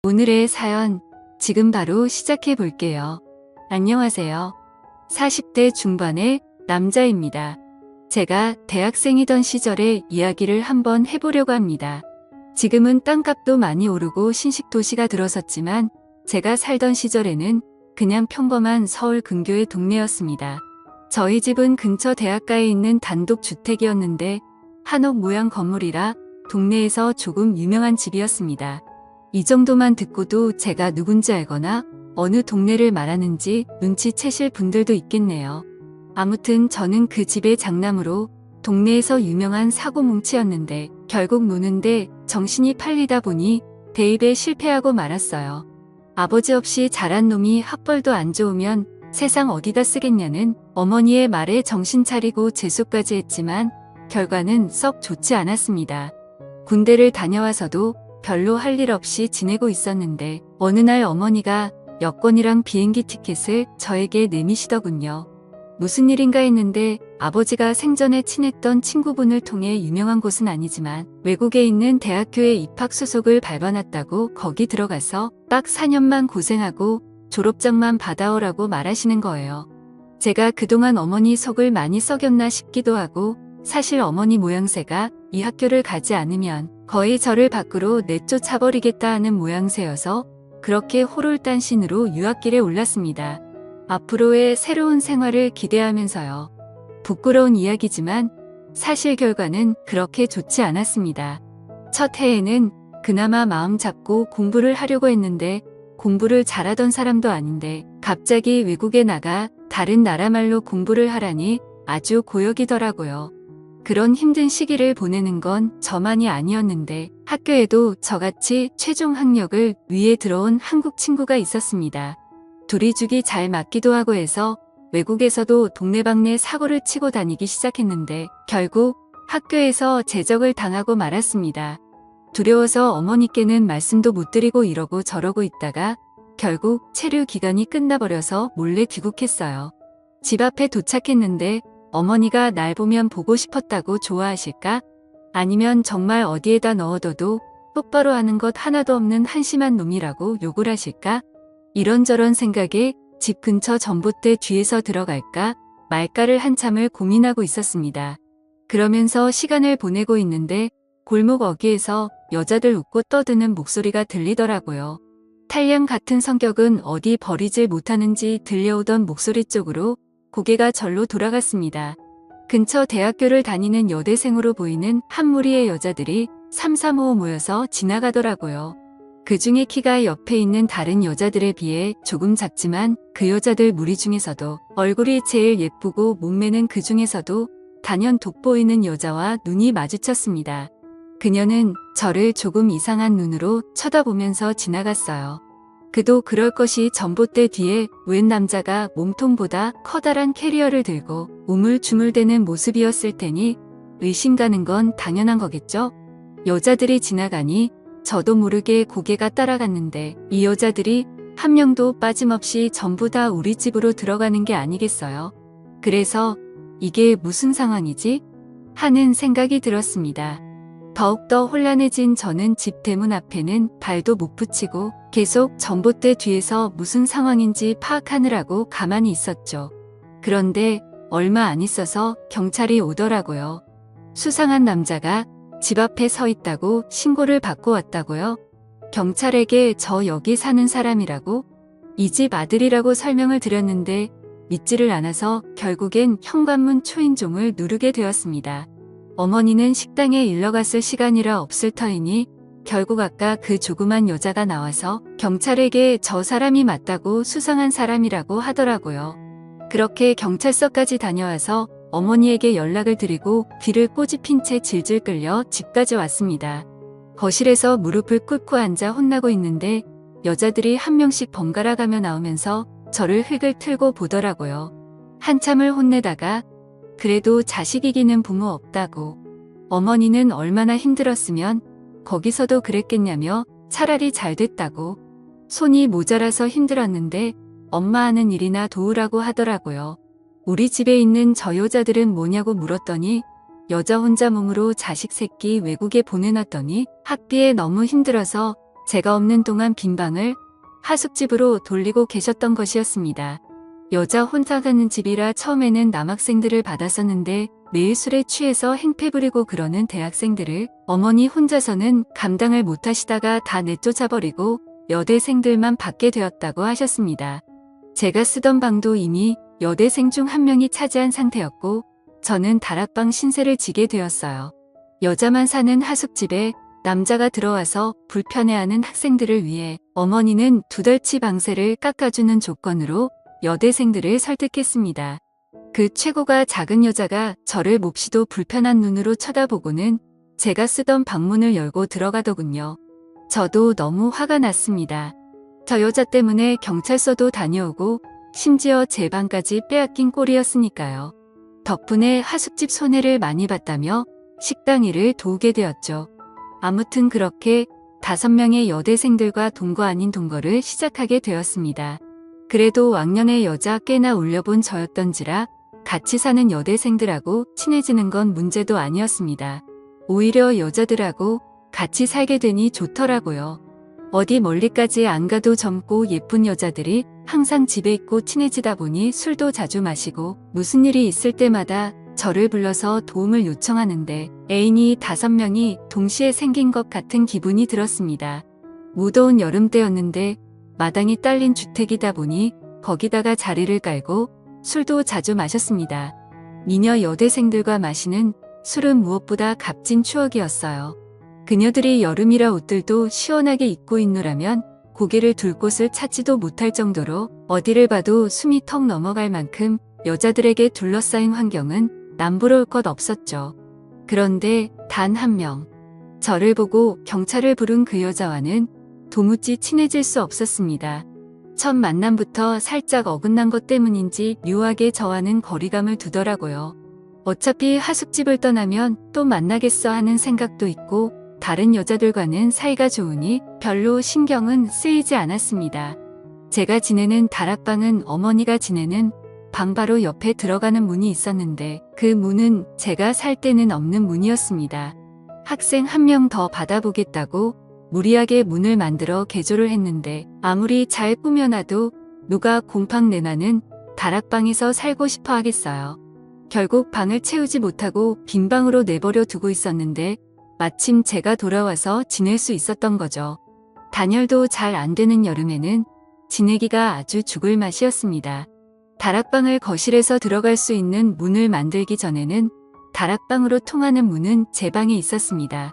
오늘의 사연 지금 바로 시작해 볼게요. 안녕하세요. 40대 중반의 남자입니다. 제가 대학생이던 시절의 이야기를 한번 해보려고 합니다. 지금은 땅값도 많이 오르고 신식도시가 들어섰지만 제가 살던 시절에는 그냥 평범한 서울 근교의 동네였습니다. 저희 집은 근처 대학가에 있는 단독주택이었는데 한옥 모양 건물이라 동네에서 조금 유명한 집이었습니다. 이 정도만 듣고도 제가 누군지 알거나 어느 동네를 말하는지 눈치채실 분들도 있겠네요. 아무튼 저는 그 집의 장남으로 동네에서 유명한 사고뭉치였는데 결국 노는데 정신이 팔리다 보니 대입에 실패하고 말았어요. 아버지 없이 자란 놈이 학벌도 안 좋으면 세상 어디다 쓰겠냐는 어머니의 말에 정신 차리고 재수까지 했지만 결과는 썩 좋지 않았습니다. 군대를 다녀와서도 별로 할 일 없이 지내고 있었는데 어느 날 어머니가 여권이랑 비행기 티켓을 저에게 내미시더군요. 무슨 일인가 했는데 아버지가 생전에 친했던 친구분을 통해 유명한 곳은 아니지만 외국에 있는 대학교에 입학 수속을 밟아놨다고 거기 들어가서 딱 4년만 고생하고 졸업장만 받아오라고 말하시는 거예요. 제가 그동안 어머니 속을 많이 썩였나 싶기도 하고 사실 어머니 모양새가 이 학교를 가지 않으면 거의 저를 밖으로 내쫓아버리겠다 하는 모양새여서 그렇게 호롤단신으로 유학길에 올랐습니다. 앞으로의 새로운 생활을 기대하면서요. 부끄러운 이야기지만 사실 결과는 그렇게 좋지 않았습니다. 첫 해에는 그나마 마음 잡고 공부를 하려고 했는데 공부를 잘하던 사람도 아닌데 갑자기 외국에 나가 다른 나라 말로 공부를 하라니 아주 고역이더라고요. 그런 힘든 시기를 보내는 건 저만이 아니었는데 학교에도 저같이 최종 학력을 위에 들어온 한국 친구가 있었습니다. 둘이 죽이 잘 맞기도 하고 해서 외국에서도 동네방네 사고를 치고 다니기 시작했는데 결국 학교에서 제적을 당하고 말았습니다. 두려워서 어머니께는 말씀도 못 드리고 이러고 저러고 있다가 결국 체류 기간이 끝나버려서 몰래 귀국했어요. 집 앞에 도착했는데 어머니가 날 보면 보고 싶었다고 좋아하실까? 아니면 정말 어디에다 넣어둬도 똑바로 하는 것 하나도 없는 한심한 놈이라고 욕을 하실까? 이런저런 생각에 집 근처 전봇대 뒤에서 들어갈까 말까를 한참을 고민하고 있었습니다. 그러면서 시간을 보내고 있는데 골목 어귀에서 여자들 웃고 떠드는 목소리가 들리더라고요. 탈량 같은 성격은 어디 버리질 못하는지 들려오던 목소리 쪽으로 고개가 절로 돌아갔습니다. 근처 대학교를 다니는 여대생으로 보이는 한 무리의 여자들이 3-3-5 모여서 지나가더라고요. 그 중에 키가 옆에 있는 다른 여자들에 비해 조금 작지만 그 여자들 무리 중에서도 얼굴이 제일 예쁘고 몸매는 그 중에서도 단연 돋보이는 여자와 눈이 마주쳤습니다. 그녀는 저를 조금 이상한 눈으로 쳐다보면서 지나갔어요. 그도 그럴 것이 전봇대 뒤에 웬 남자가 몸통보다 커다란 캐리어를 들고 우물쭈물대는 모습이었을 테니 의심 가는 건 당연한 거겠죠? 여자들이 지나가니 저도 모르게 고개가 따라갔는데 이 여자들이 한 명도 빠짐없이 전부 다 우리 집으로 들어가는 게 아니겠어요? 그래서 이게 무슨 상황이지? 하는 생각이 들었습니다. 더욱더 혼란해진 저는 집 대문 앞에는 발도 못 붙이고 계속 전봇대 뒤에서 무슨 상황인지 파악하느라고 가만히 있었죠. 그런데 얼마 안 있어서 경찰이 오더라고요. 수상한 남자가 집 앞에 서 있다고 신고를 받고 왔다고요? 경찰에게 저 여기 사는 사람이라고? 이 집 아들이라고 설명을 드렸는데 믿지를 않아서 결국엔 현관문 초인종을 누르게 되었습니다. 어머니는 식당에 일러갔을 시간이라 없을 터이니 결국 아까 그 조그만 여자가 나와서 경찰에게 저 사람이 맞다고 수상한 사람이라고 하더라고요. 그렇게 경찰서까지 다녀와서 어머니에게 연락을 드리고 귀를 꼬집힌 채 질질 끌려 집까지 왔습니다. 거실에서 무릎을 꿇고 앉아 혼나고 있는데 여자들이 한 명씩 번갈아 가며 나오면서 저를 흙을 틀고 보더라고요. 한참을 혼내다가 그래도 자식 이기는 부모 없다고. 어머니는 얼마나 힘들었으면 거기서도 그랬겠냐며 차라리 잘 됐다고. 손이 모자라서 힘들었는데 엄마 하는 일이나 도우라고 하더라고요. 우리 집에 있는 저 여자들은 뭐냐고 물었더니 여자 혼자 몸으로 자식 새끼 외국에 보내놨더니 학비에 너무 힘들어서 제가 없는 동안 빈 방을 하숙집으로 돌리고 계셨던 것이었습니다. 여자 혼자 가는 집이라 처음에는 남학생들을 받았었는데 매일 술에 취해서 행패 부리고 그러는 대학생들을 어머니 혼자서는 감당을 못하시다가 다 내쫓아버리고 여대생들만 받게 되었다고 하셨습니다. 제가 쓰던 방도 이미 여대생 중 한 명이 차지한 상태였고 저는 다락방 신세를 지게 되었어요. 여자만 사는 하숙집에 남자가 들어와서 불편해하는 학생들을 위해 어머니는 2달치 방세를 깎아주는 조건으로 여대생들을 설득했습니다. 그 최고가 작은 여자가 저를 몹시도 불편한 눈으로 쳐다보고는 제가 쓰던 방문을 열고 들어가더군요. 저도 너무 화가 났습니다. 저 여자 때문에 경찰서도 다녀오고 심지어 제 방까지 빼앗긴 꼴이었으니까요. 덕분에 하숙집 손해를 많이 봤다며 식당 일을 도우게 되었죠. 아무튼 그렇게 5명의 여대생들과 동거 아닌 동거를 시작하게 되었습니다. 그래도 왕년에 여자 꽤나 울려본 저였던지라 같이 사는 여대생들하고 친해지는 건 문제도 아니었습니다. 오히려 여자들하고 같이 살게 되니 좋더라고요. 어디 멀리까지 안 가도 젊고 예쁜 여자들이 항상 집에 있고 친해지다 보니 술도 자주 마시고 무슨 일이 있을 때마다 저를 불러서 도움을 요청하는데 애인이 5명이 동시에 생긴 것 같은 기분이 들었습니다. 무더운 여름 때였는데 마당이 딸린 주택이다 보니 거기다가 자리를 깔고 술도 자주 마셨습니다. 미녀 여대생들과 마시는 술은 무엇보다 값진 추억이었어요. 그녀들이 여름이라 옷들도 시원하게 입고 있노라면 고개를 둘 곳을 찾지도 못할 정도로 어디를 봐도 숨이 턱 넘어갈 만큼 여자들에게 둘러싸인 환경은 남부러울 것 없었죠. 그런데 단 한 명, 저를 보고 경찰을 부른 그 여자와는 도무지 친해질 수 없었습니다. 첫 만남부터 살짝 어긋난 것 때문인지 묘하게 저와는 거리감을 두더라고요. 어차피 하숙집을 떠나면 또 만나겠어 하는 생각도 있고 다른 여자들과는 사이가 좋으니 별로 신경은 쓰이지 않았습니다. 제가 지내는 다락방은 어머니가 지내는 방 바로 옆에 들어가는 문이 있었는데 그 문은 제가 살 때는 없는 문이었습니다. 학생 한 명 더 받아보겠다고 무리하게 문을 만들어 개조를 했는데 아무리 잘 꾸며놔도 누가 곰팡 내나는 다락방에서 살고 싶어 하겠어요. 결국 방을 채우지 못하고 빈 방으로 내버려 두고 있었는데 마침 제가 돌아와서 지낼 수 있었던 거죠. 단열도 잘 안 되는 여름에는 지내기가 아주 죽을 맛이었습니다. 다락방을 거실에서 들어갈 수 있는 문을 만들기 전에는 다락방으로 통하는 문은 제 방에 있었습니다.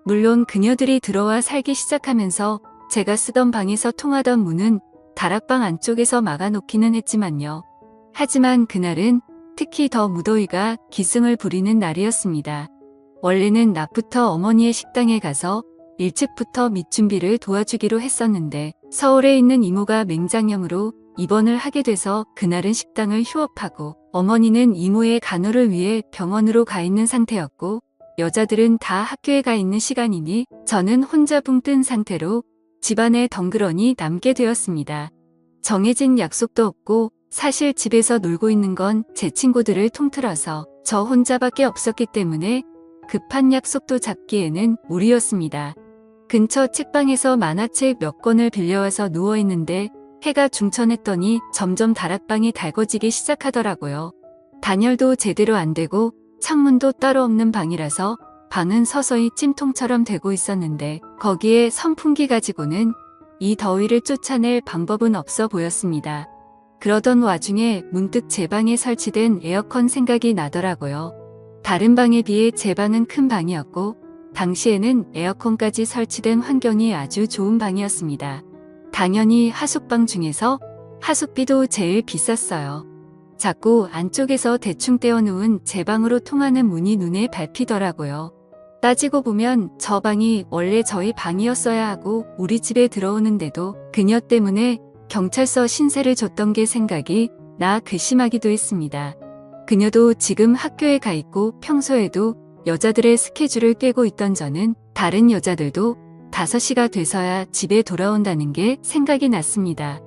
물론 그녀들이 들어와 살기 시작하면서 제가 쓰던 방에서 통하던 문은 다락방 안쪽에서 막아놓기는 했지만요. 하지만 그날은 특히 더 무더위가 기승을 부리는 날이었습니다. 원래는 낮부터 어머니의 식당에 가서 일찍부터 밑준비를 도와주기로 했었는데 서울에 있는 이모가 맹장염으로 입원을 하게 돼서 그날은 식당을 휴업하고 어머니는 이모의 간호를 위해 병원으로 가 있는 상태였고 여자들은 다 학교에 가 있는 시간이니 저는 혼자 붕 뜬 상태로 집안에 덩그러니 남게 되었습니다. 정해진 약속도 없고 사실 집에서 놀고 있는 건 제 친구들을 통틀어서 저 혼자밖에 없었기 때문에 급한 약속도 잡기에는 무리였습니다. 근처 책방에서 만화책 몇 권을 빌려와서 누워있는데 해가 중천했더니 점점 다락방이 달궈지기 시작하더라고요. 단열도 제대로 안 되고 창문도 따로 없는 방이라서 방은 서서히 찜통처럼 되고 있었는데 거기에 선풍기 가지고는 이 더위를 쫓아낼 방법은 없어 보였습니다. 그러던 와중에 문득 제 방에 설치된 에어컨 생각이 나더라고요. 다른 방에 비해 제 방은 큰 방이었고 당시에는 에어컨까지 설치된 환경이 아주 좋은 방이었습니다. 당연히 하숙방 중에서 하숙비도 제일 비쌌어요. 자꾸 안쪽에서 대충 떼어놓은 제 방으로 통하는 문이 눈에 밟히더라고요. 따지고 보면 저 방이 원래 저희 방이었어야 하고 우리 집에 들어오는데도 그녀 때문에 경찰서 신세를 줬던 게 생각이 나 괘씸하기도 했습니다. 그녀도 지금 학교에 가 있고 평소에도 여자들의 스케줄을 꿰고 있던 저는 다른 여자들도 5시가 돼서야 집에 돌아온다는 게 생각이 났습니다.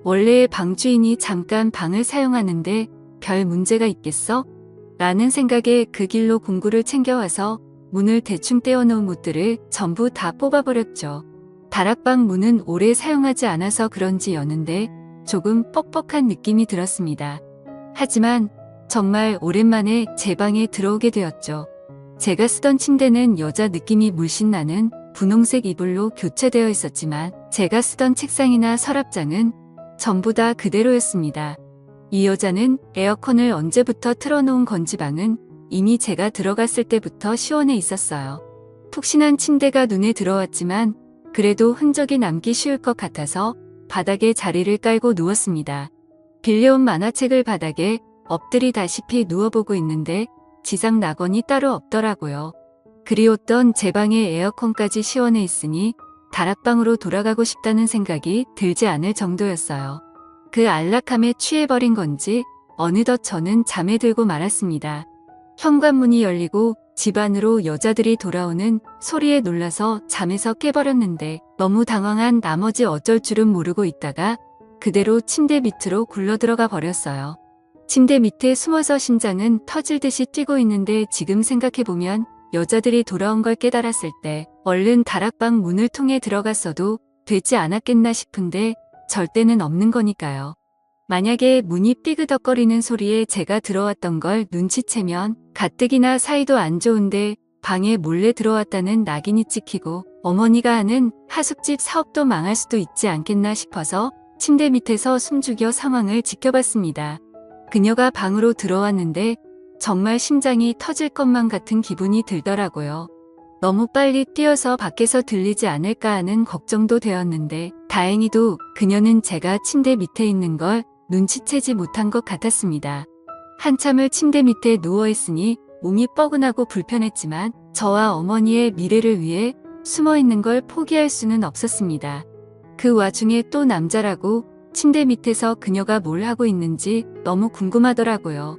원래 방 주인이 잠깐 방을 사용하는데 별 문제가 있겠어? 라는 생각에 그 길로 공구를 챙겨와서 문을 대충 떼어놓은 못들을 전부 다 뽑아버렸죠. 다락방 문은 오래 사용하지 않아서 그런지 여는데 조금 뻑뻑한 느낌이 들었습니다. 하지만 정말 오랜만에 제 방에 들어오게 되었죠. 제가 쓰던 침대는 여자 느낌이 물씬 나는 분홍색 이불로 교체되어 있었지만 제가 쓰던 책상이나 서랍장은 전부 다 그대로였습니다. 이 여자는 에어컨을 언제부터 틀어놓은 건지 방은 이미 제가 들어갔을 때부터 시원해 있었어요. 푹신한 침대가 눈에 들어왔지만 그래도 흔적이 남기 쉬울 것 같아서 바닥에 자리를 깔고 누웠습니다. 빌려온 만화책을 바닥에 엎드리다시피 누워보고 있는데 지상 낙원이 따로 없더라고요. 그리웠던 제 방에 에어컨까지 시원해 있으니 다락방으로 돌아가고 싶다는 생각이 들지 않을 정도였어요. 그 안락함에 취해버린 건지 어느덧 저는 잠에 들고 말았습니다. 현관문이 열리고 집 안으로 여자들이 돌아오는 소리에 놀라서 잠에서 깨버렸는데 너무 당황한 나머지 어쩔 줄은 모르고 있다가 그대로 침대 밑으로 굴러들어가 버렸어요. 침대 밑에 숨어서 심장은 터질 듯이 뛰고 있는데 지금 생각해보면 여자들이 돌아온 걸 깨달았을 때 얼른 다락방 문을 통해 들어갔어도 되지 않았겠나 싶은데 절대는 없는 거니까요. 만약에 문이 삐그덕거리는 소리에 제가 들어왔던 걸 눈치채면 가뜩이나 사이도 안 좋은데 방에 몰래 들어왔다는 낙인이 찍히고 어머니가 하는 하숙집 사업도 망할 수도 있지 않겠나 싶어서 침대 밑에서 숨죽여 상황을 지켜봤습니다. 그녀가 방으로 들어왔는데 정말 심장이 터질 것만 같은 기분이 들더라고요. 너무 빨리 뛰어서 밖에서 들리지 않을까 하는 걱정도 되었는데 다행히도 그녀는 제가 침대 밑에 있는 걸 눈치채지 못한 것 같았습니다. 한참을 침대 밑에 누워있으니 몸이 뻐근하고 불편했지만 저와 어머니의 미래를 위해 숨어있는 걸 포기할 수는 없었습니다. 그 와중에 또 남자라고 침대 밑에서 그녀가 뭘 하고 있는지 너무 궁금하더라고요.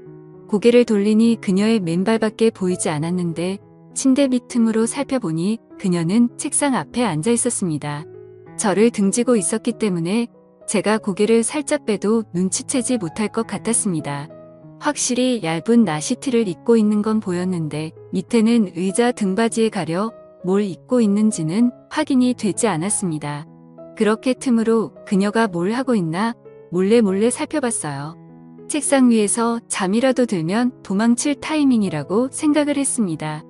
고개를 돌리니 그녀의 맨발밖에 보이지 않았는데 침대 밑 틈으로 살펴보니 그녀는 책상 앞에 앉아 있었습니다. 저를 등지고 있었기 때문에 제가 고개를 살짝 빼도 눈치채지 못할 것 같았습니다. 확실히 얇은 나시티를 입고 있는 건 보였는데 밑에는 의자 등받이에 가려 뭘 입고 있는지는 확인이 되지 않았습니다. 그렇게 틈으로 그녀가 뭘 하고 있나 몰래 살펴봤어요. 책상 위에서 잠이라도 들면 도망칠 타이밍이라고 생각을 했습니다.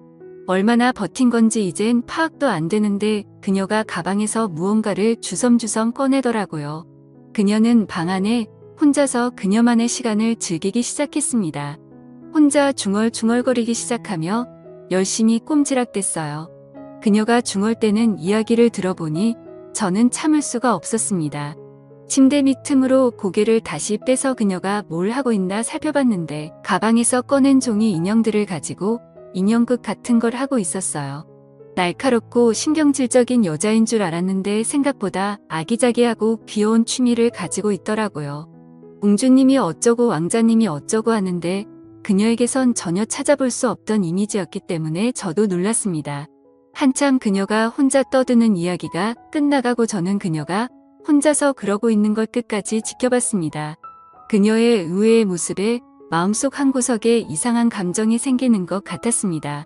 얼마나 버틴 건지 이젠 파악도 안 되는데 그녀가 가방에서 무언가를 주섬주섬 꺼내더라고요. 그녀는 방 안에 혼자서 그녀만의 시간을 즐기기 시작했습니다. 혼자 중얼중얼거리기 시작하며 열심히 꼼지락댔어요. 그녀가 중얼대는 이야기를 들어보니 저는 참을 수가 없었습니다. 침대 밑 틈으로 고개를 다시 빼서 그녀가 뭘 하고 있나 살펴봤는데 가방에서 꺼낸 종이 인형들을 가지고 인형극 같은 걸 하고 있었어요. 날카롭고 신경질적인 여자인 줄 알았는데 생각보다 아기자기하고 귀여운 취미를 가지고 있더라고요. 공주님이 어쩌고 왕자님이 어쩌고 하는데 그녀에게선 전혀 찾아볼 수 없던 이미지였기 때문에 저도 놀랐습니다. 한참 그녀가 혼자 떠드는 이야기가 끝나가고 저는 그녀가 혼자서 그러고 있는 걸 끝까지 지켜봤습니다. 그녀의 의외의 모습에 마음속 한구석에 이상한 감정이 생기는 것 같았습니다.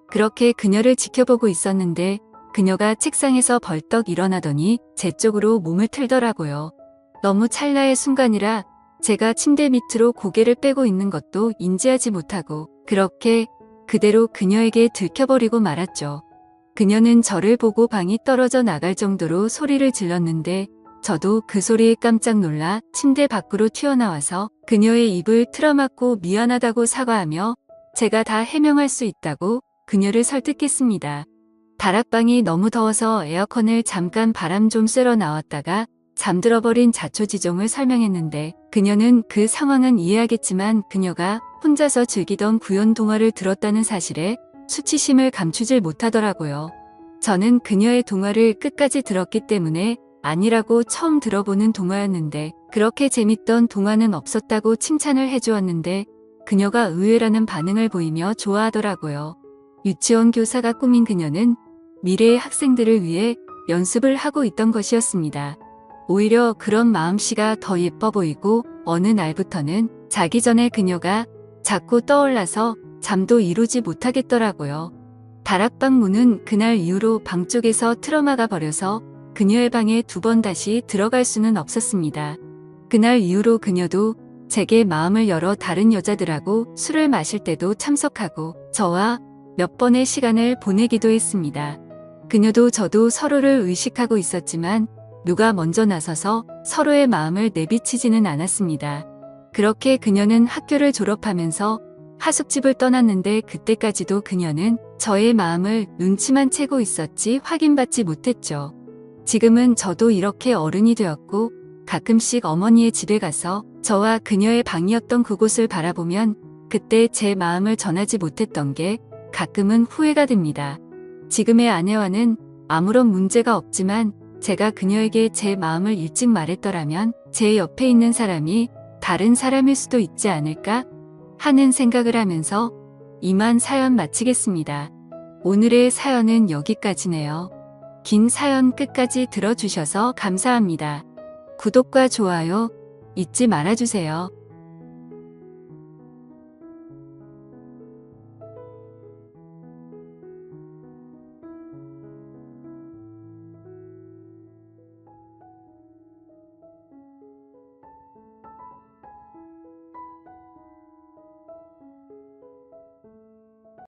그렇게 그녀를 지켜보고 있었는데 그녀가 책상에서 벌떡 일어나더니 제 쪽으로 몸을 틀더라고요. 너무 찰나의 순간이라 제가 침대 밑으로 고개를 빼고 있는 것도 인지하지 못하고 그렇게 그대로 그녀에게 들켜버리고 말았죠. 그녀는 저를 보고 방이 떨어져 나갈 정도로 소리를 질렀는데 저도 그 소리에 깜짝 놀라 침대 밖으로 튀어나와서 그녀의 입을 틀어막고 미안하다고 사과하며 제가 다 해명할 수 있다고 그녀를 설득했습니다. 다락방이 너무 더워서 에어컨을 잠깐 바람 좀 쐬러 나왔다가 잠들어버린 자초지종을 설명했는데 그녀는 그 상황은 이해하겠지만 그녀가 혼자서 즐기던 구연 동화를 들었다는 사실에 수치심을 감추질 못하더라고요. 저는 그녀의 동화를 끝까지 들었기 때문에 아니라고 처음 들어보는 동화였는데 그렇게 재밌던 동화는 없었다고 칭찬을 해주었는데 그녀가 의외라는 반응을 보이며 좋아하더라고요. 유치원 교사가 꾸민 그녀는 미래의 학생들을 위해 연습을 하고 있던 것이었습니다. 오히려 그런 마음씨가 더 예뻐 보이고 어느 날부터는 자기 전에 그녀가 자꾸 떠올라서 잠도 이루지 못하겠더라고요. 다락방 문은 그날 이후로 방 쪽에서 틀어막아 버려서 그녀의 방에 2번 다시 들어갈 수는 없었습니다. 그날 이후로 그녀도 제게 마음을 열어 다른 여자들하고 술을 마실 때도 참석하고 저와 몇 번의 시간을 보내기도 했습니다. 그녀도 저도 서로를 의식하고 있었지만 누가 먼저 나서서 서로의 마음을 내비치지는 않았습니다. 그렇게 그녀는 학교를 졸업하면서 하숙집을 떠났는데 그때까지도 그녀는 저의 마음을 눈치만 채고 있었지 확인받지 못했죠. 지금은 저도 이렇게 어른이 되었고 가끔씩 어머니의 집에 가서 저와 그녀의 방이었던 그곳을 바라보면 그때 제 마음을 전하지 못했던 게 가끔은 후회가 됩니다. 지금의 아내와는 아무런 문제가 없지만 제가 그녀에게 제 마음을 일찍 말했더라면 제 옆에 있는 사람이 다른 사람일 수도 있지 않을까 하는 생각을 하면서 이만 사연 마치겠습니다. 오늘의 사연은 여기까지네요. 긴 사연 끝까지 들어주셔서 감사합니다. 구독과 좋아요 잊지 말아주세요.